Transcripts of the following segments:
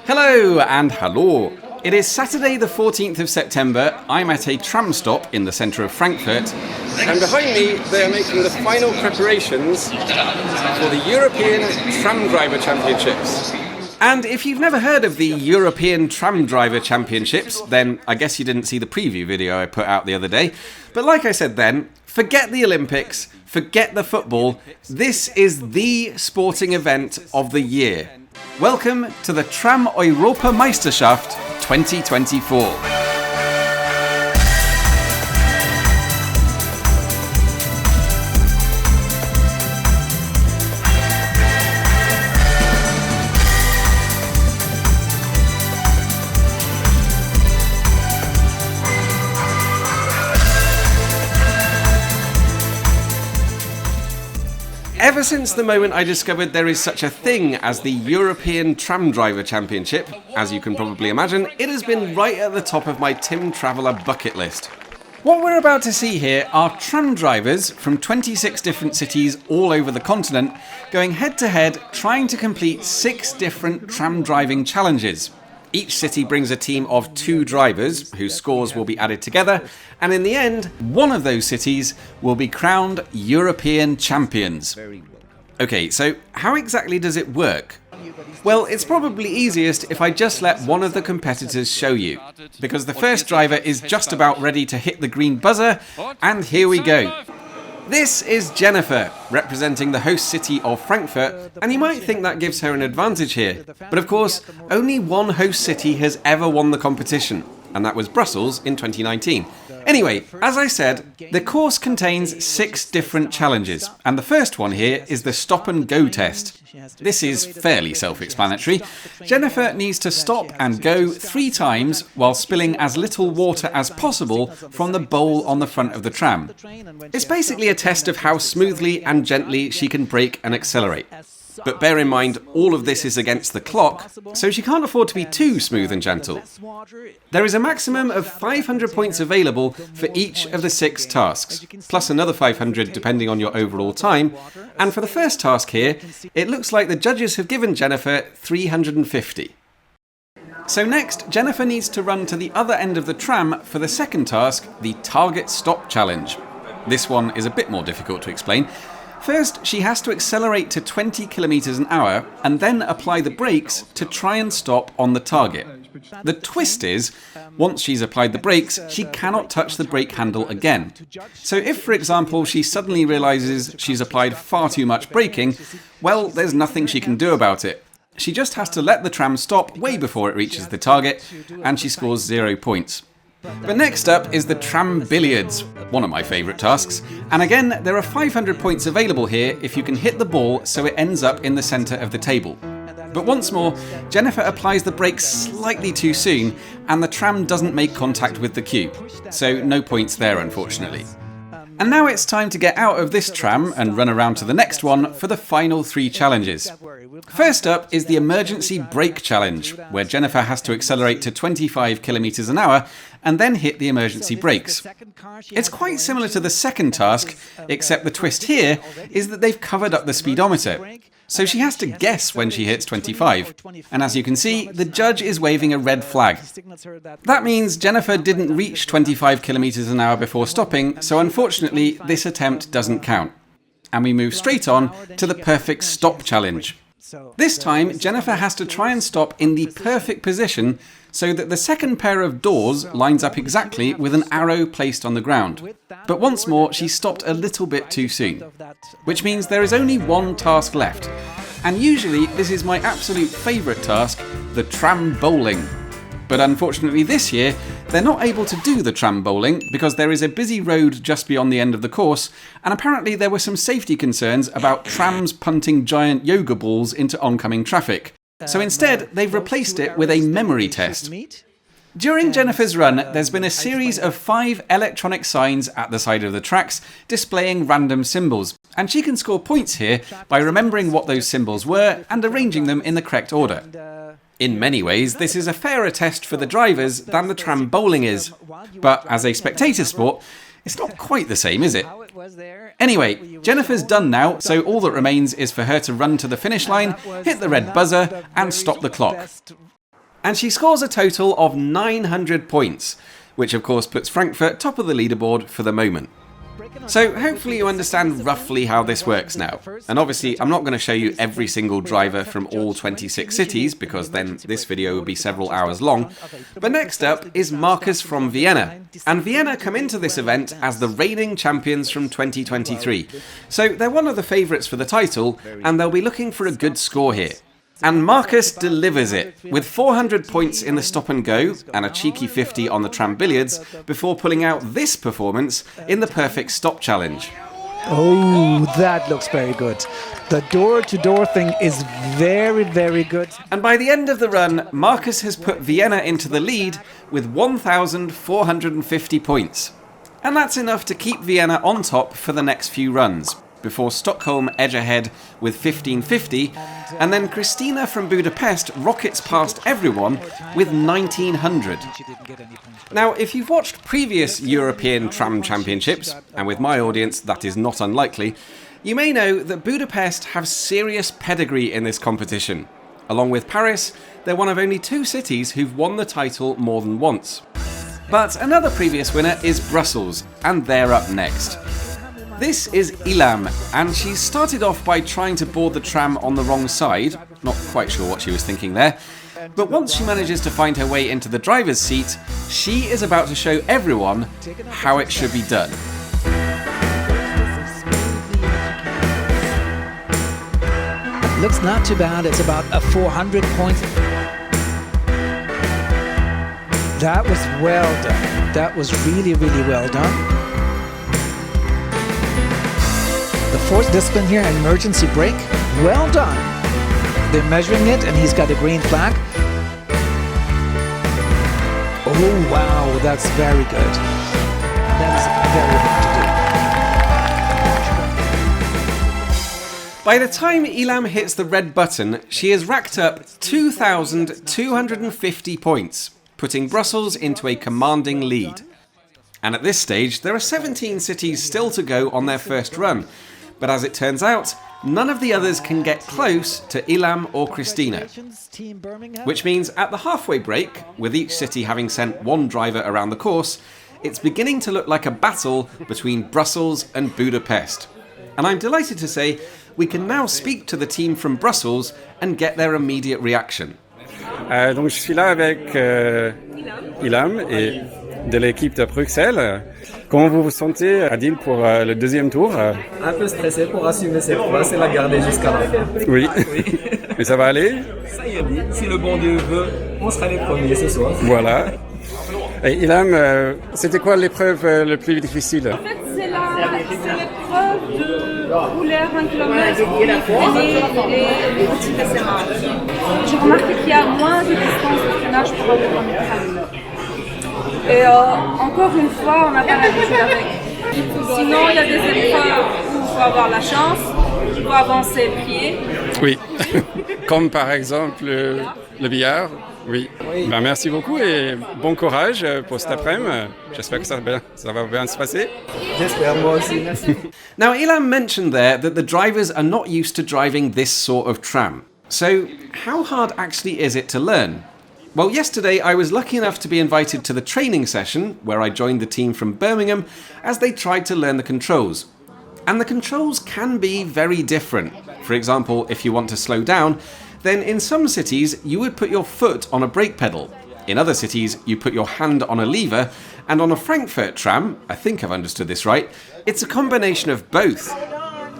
Hello and hello. It is Saturday the 14th of September. I'm at a tram stop in the centre of Frankfurt. And behind me they are making the final preparations for the European Tram Driver Championships. And if you've never heard of the European Tram Driver Championships, then I guess you didn't see the preview video I put out the other day. But like I said then, forget the Olympics, forget the football. This is the sporting event of the year. Welcome to the Tram Europameisterschaft 2024. Ever since the moment I discovered there is such a thing as the European Tram Driver Championship, as you can probably imagine, it has been right at the top of my Tim Traveller bucket list. What we're about to see here are tram drivers from 26 different cities all over the continent going head to head trying to complete 6 different tram driving challenges. Each city brings a team of 2 drivers, whose scores will be added together, and in the end, one of those cities will be crowned European champions. Okay, so how exactly does it work? Well, it's probably easiest if I just let one of the competitors show you, because the first driver is just about ready to hit the green buzzer, and here we go. This is Jennifer, representing the host city of Frankfurt, and you might think that gives her an advantage here. But of course, only one host city has ever won the competition, and that was Brussels in 2019. Anyway, as I said, the course contains 6 different challenges, and the first one here is the stop and go test. This is fairly self-explanatory. Jennifer needs to stop and go 3 times while spilling as little water as possible from the bowl on the front of the tram. It's basically a test of how smoothly and gently she can brake and accelerate. But bear in mind, all of this is against the clock, so she can't afford to be too smooth and gentle. There is a maximum of 500 points available for each of the 6 tasks, plus another 500 depending on your overall time, and for the first task here, it looks like the judges have given Jennifer 350. So next, Jennifer needs to run to the other end of the tram for the second task, the Target Stop Challenge. This one is a bit more difficult to explain. First, she has to accelerate to 20 kilometers an hour and then apply the brakes to try and stop on the target. The twist is, once she's applied the brakes, she cannot touch the brake handle again. So if, for example, she suddenly realises she's applied far too much braking, well, there's nothing she can do about it. She just has to let the tram stop way before it reaches the target, and she scores 0 points. But next up is the tram billiards, one of my favourite tasks, and again there are 500 points available here if you can hit the ball so it ends up in the centre of the table. But once more, Jennifer applies the brakes slightly too soon and the tram doesn't make contact with the cube, so no points there unfortunately. And now it's time to get out of this tram and run around to the next one for the final 3 challenges. First up is the Emergency Brake Challenge, where Jennifer has to accelerate to 25 kilometers an hour and then hit the emergency brakes. It's quite similar to the second task, except the twist here is that they've covered up the speedometer. So she has to guess when she hits 25. And as you can see, the judge is waving a red flag. That means Jennifer didn't reach 25 kilometers an hour before stopping, so unfortunately this attempt doesn't count. And we move straight on to the Perfect Stop Challenge. This time, Jennifer has to try and stop in the perfect position so that the second pair of doors lines up exactly with an arrow placed on the ground. But once more, she stopped a little bit too soon, which means there is only one task left. And usually this is my absolute favourite task, the tram bowling. But unfortunately this year, they're not able to do the tram bowling because there is a busy road just beyond the end of the course, and apparently there were some safety concerns about trams punting giant yoga balls into oncoming traffic. So instead, they've replaced it with a memory test. During Jennifer's run, there's been a series of 5 electronic signs at the side of the tracks displaying random symbols, and she can score points here by remembering what those symbols were and arranging them in the correct order. In many ways, this is a fairer test for the drivers than the tram bowling is, but as a spectator sport, it's not quite the same, is it? Anyway, Jennifer's done now, so all that remains is for her to run to the finish line, hit the red buzzer, and stop the clock. And she scores a total of 900 points, which of course puts Frankfurt top of the leaderboard for the moment. So hopefully you understand roughly how this works now. And obviously I'm not going to show you every single driver from all 26 cities, because then this video would be several hours long. But next up is Marcus from Vienna. And Vienna come into this event as the reigning champions from 2023. So they're one of the favourites for the title, and they'll be looking for a good score here. And Marcus delivers it, with 400 points in the stop and go and a cheeky 50 on the tram billiards, before pulling out this performance in the perfect stop challenge. Oh, that looks very good. The door-to-door thing is very, very good. And by the end of the run, Marcus has put Vienna into the lead with 1,450 points. And that's enough to keep Vienna on top for the next few runs, before Stockholm edge ahead with 1550, and then Christina from Budapest rockets past everyone with 1900. Now, if you've watched previous European Tram Championships, and with my audience that is not unlikely, you may know that Budapest have serious pedigree in this competition. Along with Paris, they're one of only 2 cities who've won the title more than once. But another previous winner is Brussels, and they're up next. This is Ilham, and she started off by trying to board the tram on the wrong side, not quite sure what she was thinking there, but once she manages to find her way into the driver's seat, she is about to show everyone how it should be done. Looks not too bad, it's about a 400 points. That was well done, that was really, really well done. The fourth discipline here, emergency brake, well done. They're measuring it and he's got a green flag. Oh wow, that's very good. That is very hard to do. By the time Ilham hits the red button, she has racked up 2,250 points, putting Brussels into a commanding lead. And at this stage, there are 17 cities still to go on their first run. But as it turns out, none of the others can get close to Ilham or Christina. Which means at the halfway break, with each city having sent one driver around the course, it's beginning to look like a battle between Brussels and Budapest. And I'm delighted to say we can now speak to the team from Brussels and get their immediate reaction. Donc je suis là avec Ilham et de l'équipe de Bruxelles. Comment vous vous sentez, Adil, pour le deuxième tour? Un peu stressé pour assumer cette place et la garder jusqu'à la fin. Oui. Mais ça va aller? Ça y est, si le bon Dieu veut, on sera les premiers ce soir. Voilà. Et Ilham, c'était quoi l'épreuve le plus difficile? En fait, c'est l'épreuve de rouler à 20 km et les petits desserrages. J'ai remarqué qu'il y a moins de distance de freinage pour avoir un métal. Et encore une fois, on n'a pas l'habitude avec. Sinon, il y a des épreuves où il faut avoir la chance, il faut avancer pied. Oui, comme par exemple le billard. Oui. Ben, merci beaucoup et bon courage pour cet après-midi. J'espère que ça va bien se passer. J'espère, moi aussi, merci. Now, Ilham mentioned there that the drivers are not used to driving this sort of tram. So, how hard actually is it to learn? Well, yesterday I was lucky enough to be invited to the training session where I joined the team from Birmingham as they tried to learn the controls. And the controls can be very different. For example, if you want to slow down, then in some cities you would put your foot on a brake pedal. In other cities you put your hand on a lever, and on a Frankfurt tram, I think I've understood this right, it's a combination of both.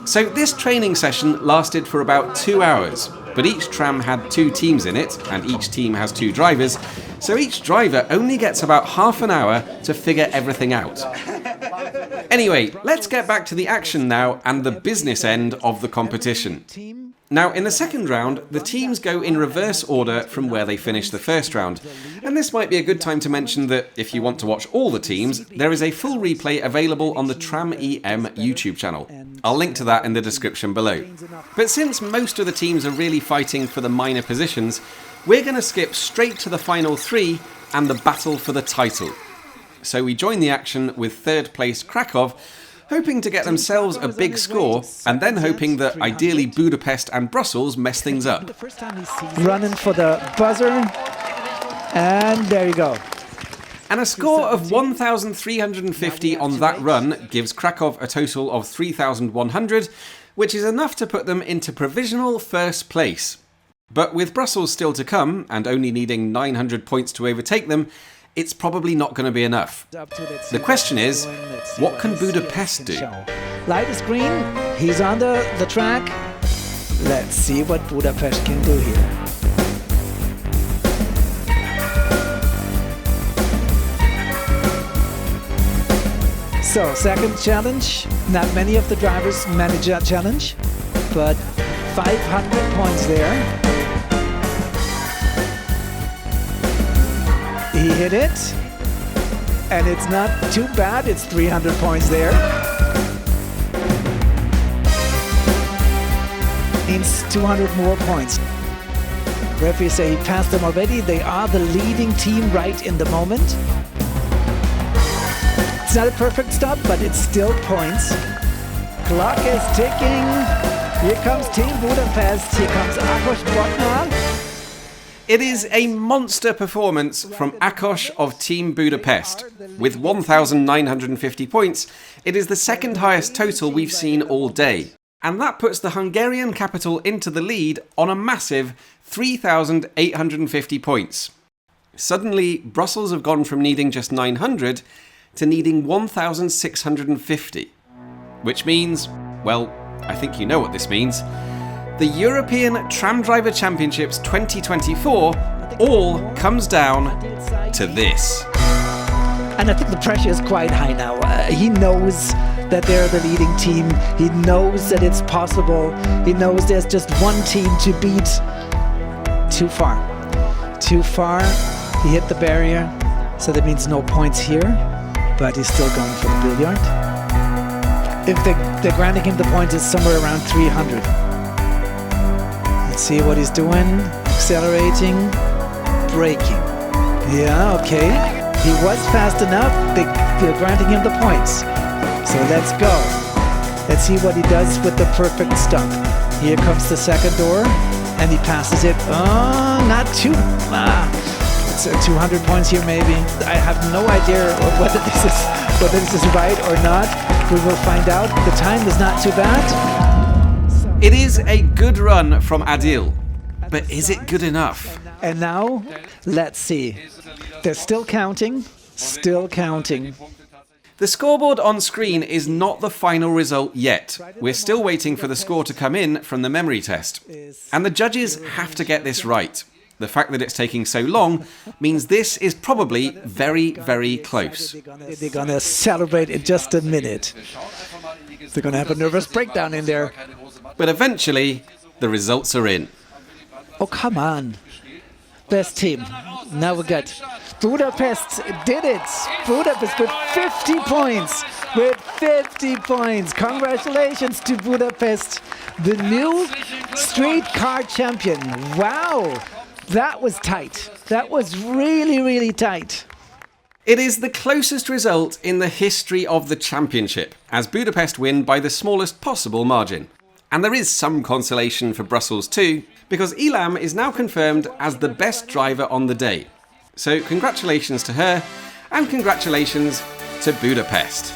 So this training session lasted for about 2 hours. But each tram had 2 teams in it, and each team has 2 drivers, so each driver only gets about half an hour to figure everything out. Anyway, let's get back to the action now and the business end of the competition. Now, in the second round, the teams go in reverse order from where they finished the first round. And this might be a good time to mention that if you want to watch all the teams, there is a full replay available on the Tram EM YouTube channel. I'll link to that in the description below. But since most of the teams are really fighting for the minor positions, we're going to skip straight to the final 3 and the battle for the title. So we join the action with third place Krakow, hoping to get themselves a big score, and then hoping that ideally Budapest and Brussels mess things up. Running for the buzzer. And there you go. And a score of 1,350 on that run gives Krakow a total of 3,100, which is enough to put them into provisional first place. But with Brussels still to come, and only needing 900 points to overtake them, it's probably not going to be enough. The question is, what can Budapest do? Light is green, he's on the track. Let's see what Budapest can do here. So, second challenge. Not many of the drivers manage that challenge, but 500 points there. He hit it, and it's not too bad. It's 300 points there. Means 200 more points. Referees say he passed them already. They are the leading team right in the moment. It's not a perfect stop, but it's still points. Clock is ticking. Here comes Team Budapest. Here comes Ákos Botnál. It is a monster performance from Ákos of Team Budapest. With 1,950 points, it is the second highest total we've seen all day. And that puts the Hungarian capital into the lead on a massive 3,850 points. Suddenly, Brussels have gone from needing just 900 to needing 1,650. Which means, well, I think you know what this means. The European Tram Driver Championships 2024 all comes down to this. And I think the pressure is quite high now. He knows that they're the leading team. He knows that it's possible. He knows there's just one team to beat. Too far. Too far. He hit the barrier, so that means no points here. But he's still going for the billiard. If they're granting him the points, it's somewhere around 300. Let's see what he's doing. Accelerating, braking. Yeah, okay. He was fast enough. They're granting him the points. So let's go. Let's see what he does with the perfect stop. Here comes the second door, and he passes it. Oh, not too. It's 200 points here, maybe. I have no idea whether this is right or not. We will find out. The time is not too bad. It is a good run from Adil, but is it good enough? And now, let's see. They're still counting. Still counting. The scoreboard on screen is not the final result yet. We're still waiting for the score to come in from the memory test. And the judges have to get this right. The fact that it's taking so long means this is probably very, very close. They're going to celebrate in just a minute. They're going to have a nervous breakdown in there. But eventually, the results are in. Oh, come on. Best team. Now we got Budapest did it. Budapest with 50 points. With 50 points. Congratulations to Budapest, the new street car champion. Wow. That was tight. That was really, really tight. It is the closest result in the history of the championship, as Budapest win by the smallest possible margin. And there is some consolation for Brussels too, because Ilham is now confirmed as the best driver on the day. So congratulations to her, and congratulations to Budapest.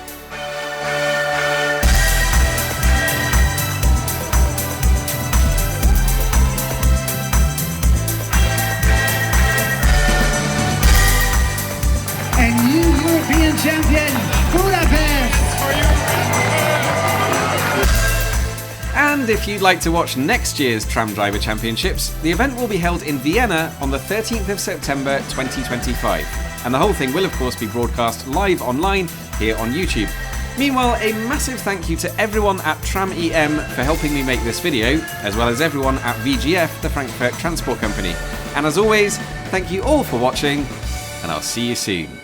And new European champion, Budapest! And if you'd like to watch next year's Tram Driver Championships, the event will be held in Vienna on the 13th of September 2025. And the whole thing will of course be broadcast live online here on YouTube. Meanwhile, a massive thank you to everyone at Tram EM for helping me make this video, as well as everyone at VGF, the Frankfurt Transport Company. And as always, thank you all for watching, and I'll see you soon.